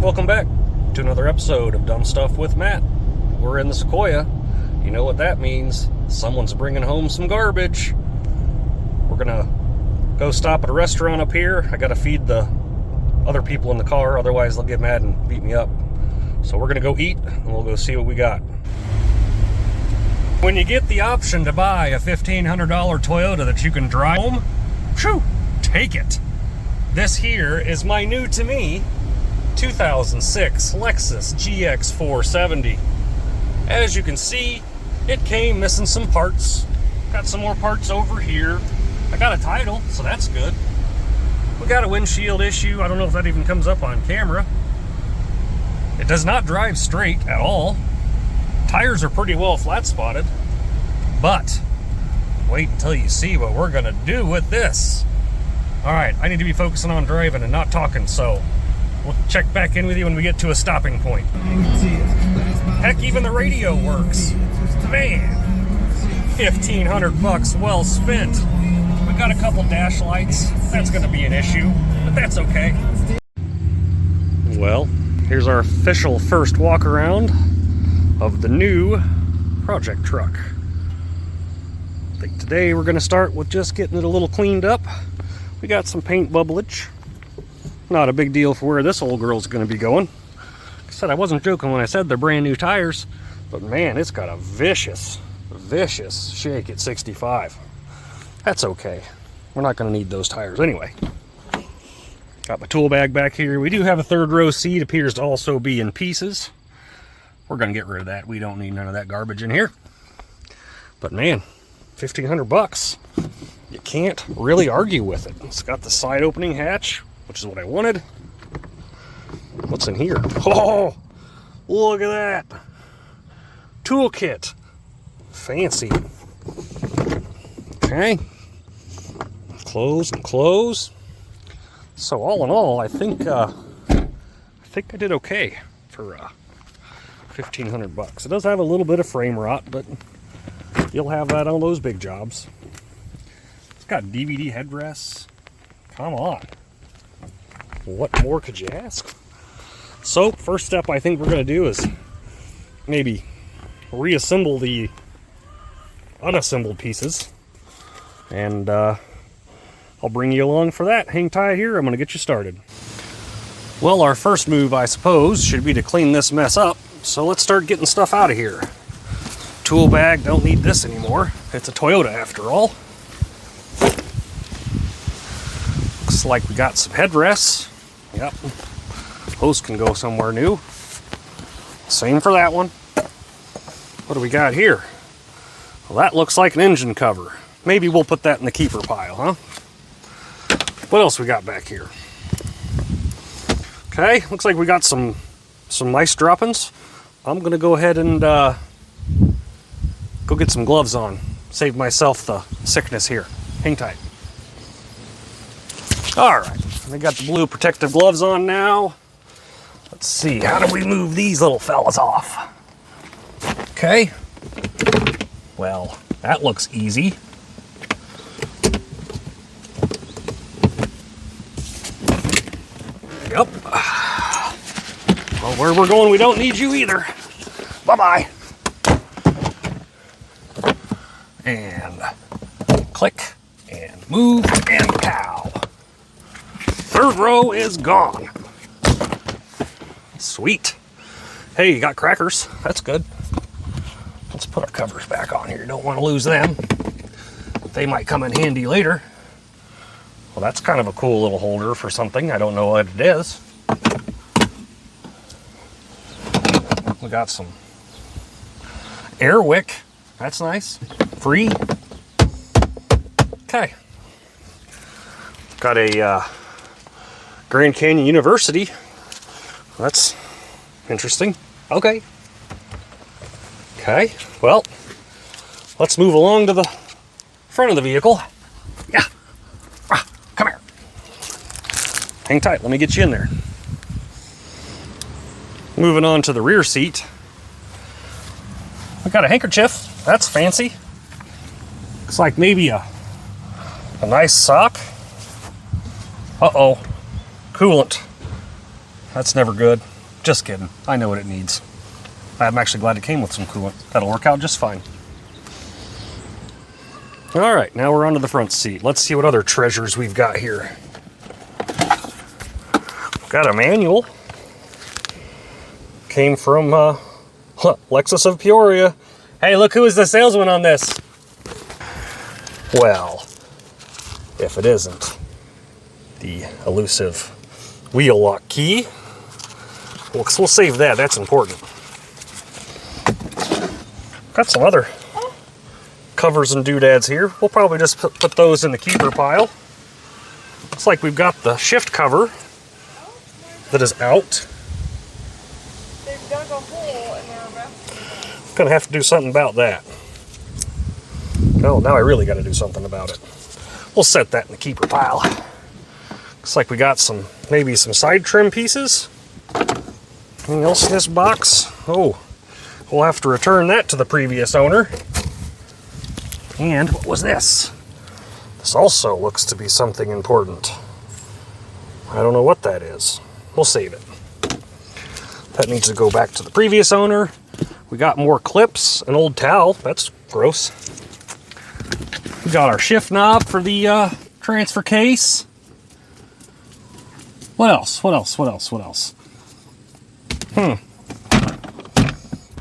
Welcome back to another episode of Dumb Stuff with Matt. We're in the Sequoia. You know what that means. Someone's bringing home some garbage. We're gonna go stop at a restaurant up here. I gotta feed the other people in the car, otherwise they'll get mad and beat me up. So we're gonna go eat and we'll go see what we got. When you get the option to buy a $1,500 Toyota that you can drive home, phew, take it. This here is my new to me 2006 Lexus GX470. As you can see, it came missing some parts. Got some more parts over here. I got a title, so that's good. We got a windshield issue. I don't know if that even comes up on camera. It does not drive straight at all. Tires are pretty well flat spotted, but wait until you see what we're gonna do with this. All right, I need to be focusing on driving and not talking, so we'll check back in with you when we get to a stopping point. Heck, even the radio works. Man, 1,500 bucks well spent. We got a couple dash lights. That's gonna be an issue, but that's okay. Well, here's our official first walk around of the new project truck. I think today we're gonna start with just getting it a little cleaned up. We got some paint bubblage. Not a big deal for where this old girl's gonna be going. Like I said, I wasn't joking when I said they're brand new tires, but man, it's got a vicious shake at 65. That's okay. We're not gonna need those tires anyway. Got my tool bag back here. We do have a third row seat, appears to also be in pieces. We're gonna get rid of that. We don't need none of that garbage in here. But man, 1,500 bucks. You can't really argue with it. It's got the side opening hatch, which is what I wanted. What's in here? Oh, look at that. Toolkit. Fancy. Okay. Close and close. So all in all, I think I did okay for 1,500 bucks. It does have a little bit of frame rot, but you'll have that on those big jobs. It's got DVD headrests. Come on. What more could you ask? So, first step I think we're going to do is maybe reassemble the unassembled pieces. And I'll bring you along for that. Hang tight here, I'm going to get you started. Well, our first move, I suppose, should be to clean this mess up. So let's start getting stuff out of here. Tool bag, don't need this anymore. It's a Toyota after all. Looks like we got some headrests. Yep. Those can go somewhere new. Same for that one. What do we got here? Well, that looks like an engine cover. Maybe we'll put that in the keeper pile, huh? What else we got back here? Okay, looks like we got some nice droppings. I'm gonna go ahead and go get some gloves on. Save myself the sickness here. Hang tight. All right, we got the blue protective gloves on now. Let's see, how do we move these little fellas off? Okay. Well, that looks easy. Yep. Well, where we're going, we don't need you either. Bye-bye. And click, and move, and cow. Third row is gone. Sweet. Hey, you got crackers. That's good. Let's put our covers back on here. Don't want to lose them. They might come in handy later. Well, that's kind of a cool little holder for something. I don't know what it is. We got some air wick. That's nice. Free. Okay. Got a Grand Canyon University. That's interesting. Okay. Okay. Well, let's move along to the front of the vehicle. Yeah. Come here. Hang tight. Let me get you in there. Moving on to the rear seat. We got a handkerchief. That's fancy. Looks like maybe a nice sock. Uh-oh. Coolant. That's never good. Just kidding. I know what it needs. I'm actually glad it came with some coolant. That'll work out just fine. All right, now we're onto the front seat. Let's see what other treasures we've got here. Got a manual. Came from Lexus of Peoria. Hey, look who is the salesman on this. Well, if it isn't the elusive wheel lock key. We'll save that. That's important. Got some other covers and doodads here. We'll probably just put those in the keeper pile. Looks like we've got the shift cover that is out. They've dug a hole in their rest. Gonna have to do something about that. Oh, now I really got to do something about it. We'll set that in the keeper pile. Looks like we got maybe some side trim pieces. Anything else in this box? Oh, we'll have to return that to the previous owner. And what was this? This also looks to be something important. I don't know what that is. We'll save it. That needs to go back to the previous owner. We got more clips, an old towel. That's gross. We got our shift knob for the transfer case. What else? What else? What else? What else?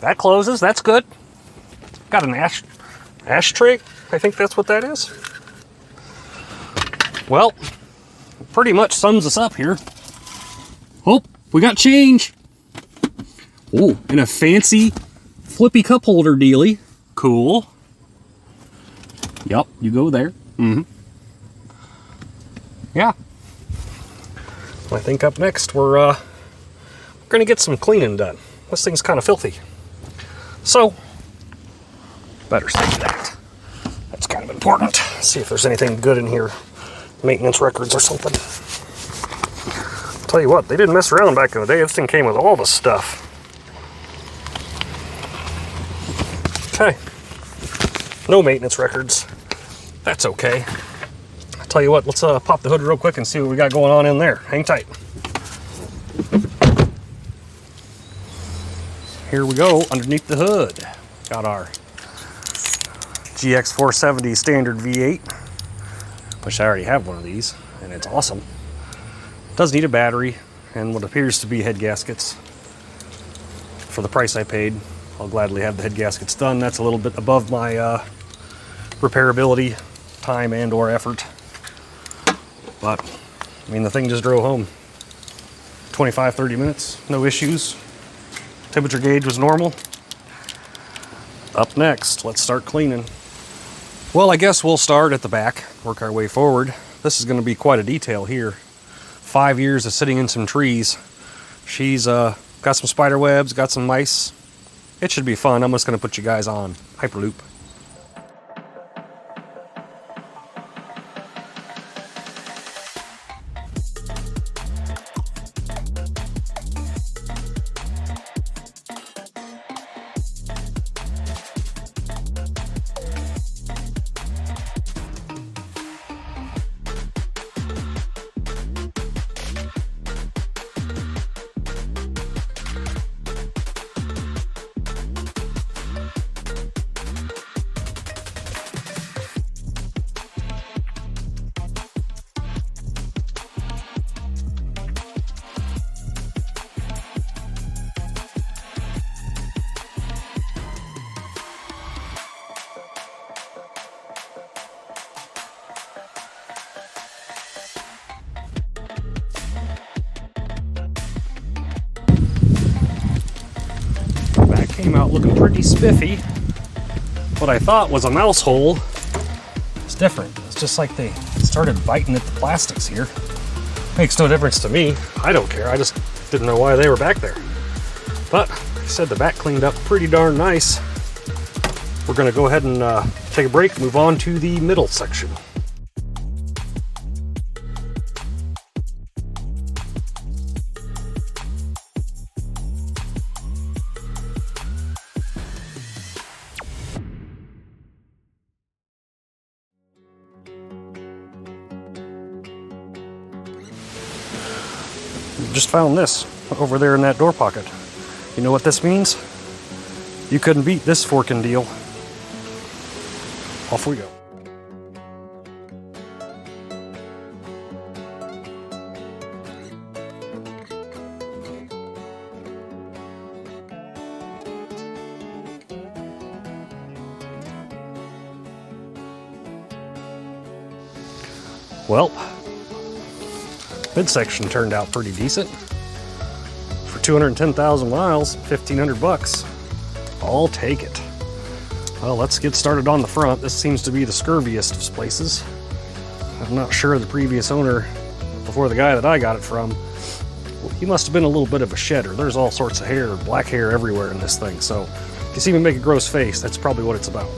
That closes. That's good. Got an ashtray. I think that's what that is. Well, pretty much sums us up here. Oh, we got change. Oh, and a fancy flippy cup holder dealie. Cool. Yup, you go there. Yeah. I think up next we're gonna get some cleaning done. This thing's kind of filthy. So, better save that. That's kind of important. See if there's anything good in here. Maintenance records or something. Tell you what, they didn't mess around back in the day. This thing came with all the stuff. Okay. No maintenance records. That's okay. I'll tell you what, let's pop the hood real quick and see what we got going on in there. Hang tight. Here we go, underneath the hood. Got our GX470 standard V8. Wish I already have one of these, and it's awesome. Does need a battery and what appears to be head gaskets. For the price I paid, I'll gladly have the head gaskets done. That's a little bit above my repairability, time and or effort. But, I mean, the thing just drove home. 25, 30 minutes, no issues. Temperature gauge was normal. Up next, let's start cleaning. Well, I guess we'll start at the back, work our way forward. This is gonna be quite a detail here. 5 years of sitting in some trees. She's got some spider webs, got some mice. It should be fun. I'm just gonna put you guys on Hyperloop. Came out looking pretty spiffy. What I thought was a mouse hole is different. It's just like they started biting at the plastics here. Makes no difference to me. I don't care. I just didn't know why they were back there. But like I said, the back cleaned up pretty darn nice. We're gonna go ahead and take a break, move on to the middle section. just found this over there in that door pocket. You know what this means? You couldn't beat this forking deal. Off we go. Well, midsection turned out pretty decent. For 210,000 miles, 1,500 bucks. I'll take it. Well, let's get started on the front. This seems to be the scurviest of places. I'm not sure the previous owner, before the guy that I got it from, he must have been a little bit of a shedder. There's all sorts of hair, black hair everywhere in this thing. So if you see me make a gross face, that's probably what it's about.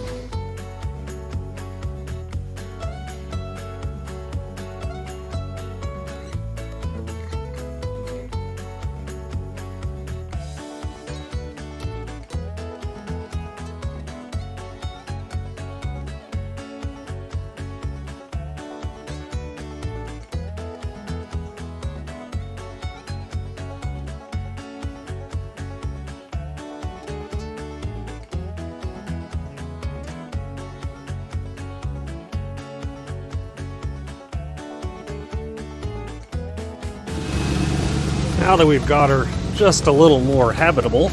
Now that we've got her just a little more habitable,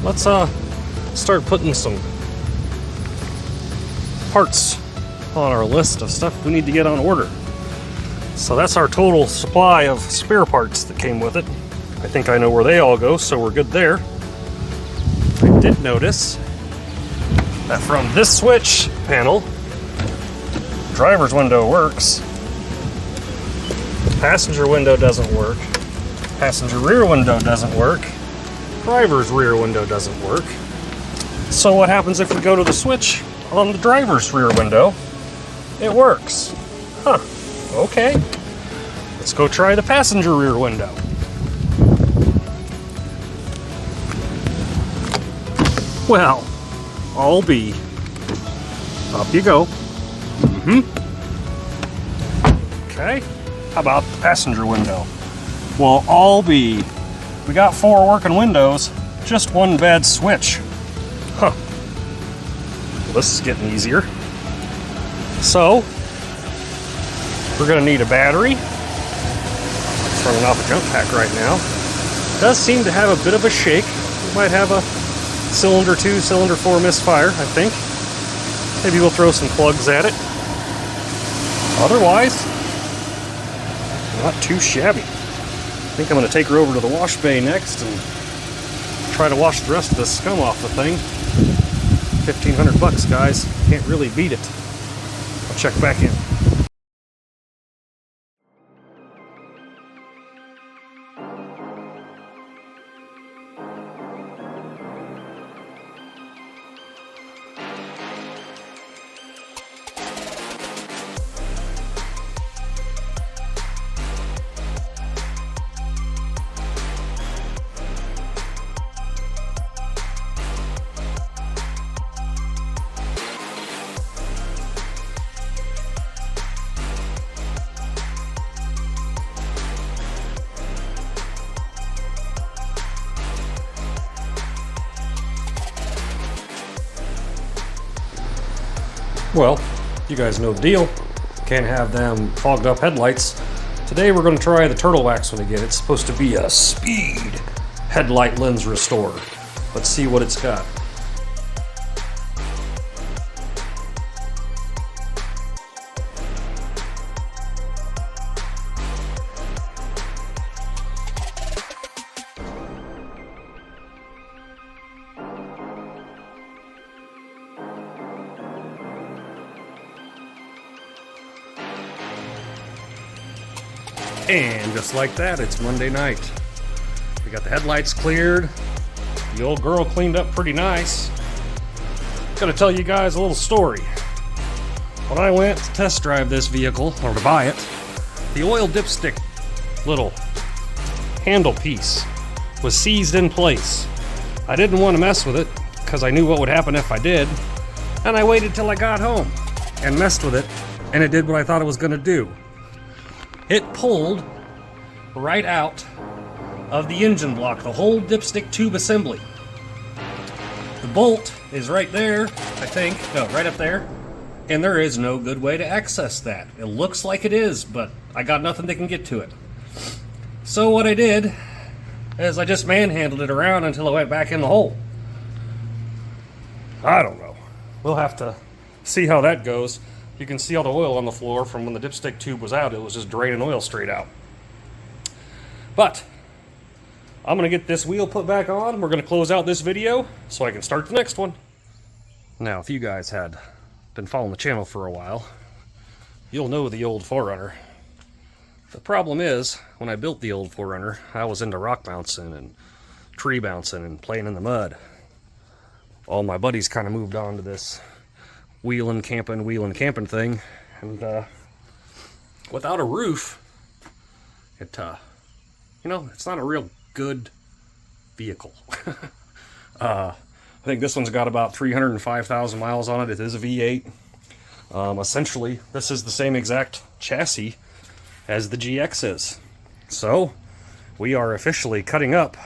let's start putting some parts on our list of stuff we need to get on order. So that's our total supply of spare parts that came with it. I think I know where they all go, so we're good there. I did notice that from this switch panel, driver's window works, passenger window doesn't work, passenger rear window doesn't work, driver's rear window doesn't work. So what happens if we go to the switch on the driver's rear window? It works. Huh, okay. Let's go try the passenger rear window. Well, I'll be. Up you go. Okay, how about the passenger window? Well, I'll be. We got 4 working windows, just one bad switch. Huh. Well, this is getting easier. So, we're gonna need a battery. It's running off a jump pack right now. It does seem to have a bit of a shake. We might have a cylinder 2, cylinder 4 misfire, I think. Maybe we'll throw some plugs at it. Otherwise, not too shabby. I think I'm going to take her over to the wash bay next and try to wash the rest of this scum off the thing. 1,500 bucks, guys. Can't really beat it. I'll check back in. Well, you guys know the deal. Can't have them fogged up headlights. Today we're going to try the Turtle Wax one again. It's supposed to be a speed headlight lens restorer. Let's see what it's got. And just like that, it's Monday night. We got the headlights cleared. The old girl cleaned up pretty nice. Gotta tell you guys a little story. When I went to test drive this vehicle, or to buy it, the oil dipstick little handle piece was seized in place. I didn't want to mess with it because I knew what would happen if I did, and I waited till I got home and messed with it, and it did what I thought it was going to do. It pulled right out of the engine block, the whole dipstick tube assembly. The bolt is right there, I think. No, right up there. And there is no good way to access that. It looks like it is, but I got nothing that can get to it. So what I did is I just manhandled it around until it went back in the hole. I don't know. We'll have to see how that goes. You can see all the oil on the floor from when the dipstick tube was out. It was just draining oil straight out. But I'm going to get this wheel put back on. We're going to close out this video so I can start the next one. Now, if you guys had been following the channel for a while, you'll know the old 4Runner. The problem is, when I built the old 4Runner, I was into rock bouncing and tree bouncing and playing in the mud. All my buddies kind of moved on to this wheeling, camping thing, and without a roof, it's not a real good vehicle. I think this one's got about 305,000 miles on it. It is a V8. Essentially, this is the same exact chassis as the GX is. So, we are officially cutting up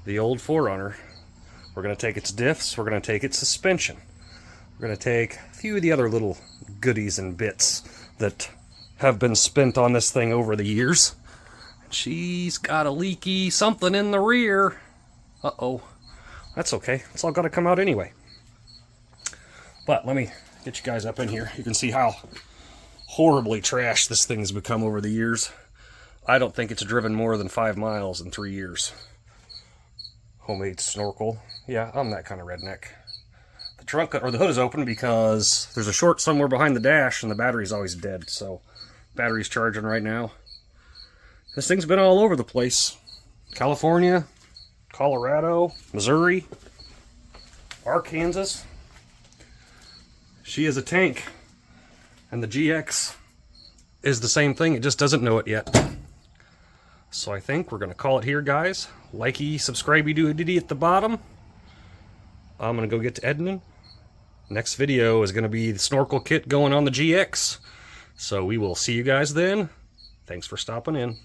the old 4Runner. We're going to take its diffs, we're going to take its suspension. We're going to take a few of the other little goodies and bits that have been spent on this thing over the years. She's got a leaky something in the rear. Uh-oh. That's okay. It's all got to come out anyway. But let me get you guys up in here. You can see how horribly trashed this thing has become over the years. I don't think it's driven more than 5 miles in 3 years. Homemade snorkel. Yeah, I'm that kind of redneck. The trunk or the hood is open because there's a short somewhere behind the dash and the battery's always dead. So battery's charging right now. This thing's been all over the place. California, Colorado, Missouri, Arkansas. She is a tank. And the GX is the same thing. It just doesn't know it yet. So I think we're going to call it here, guys. Likey, subscribey, doo-dee at the bottom. I'm going to go get to editing. Next video is going to be the snorkel kit going on the GX. So we will see you guys then. Thanks for stopping in.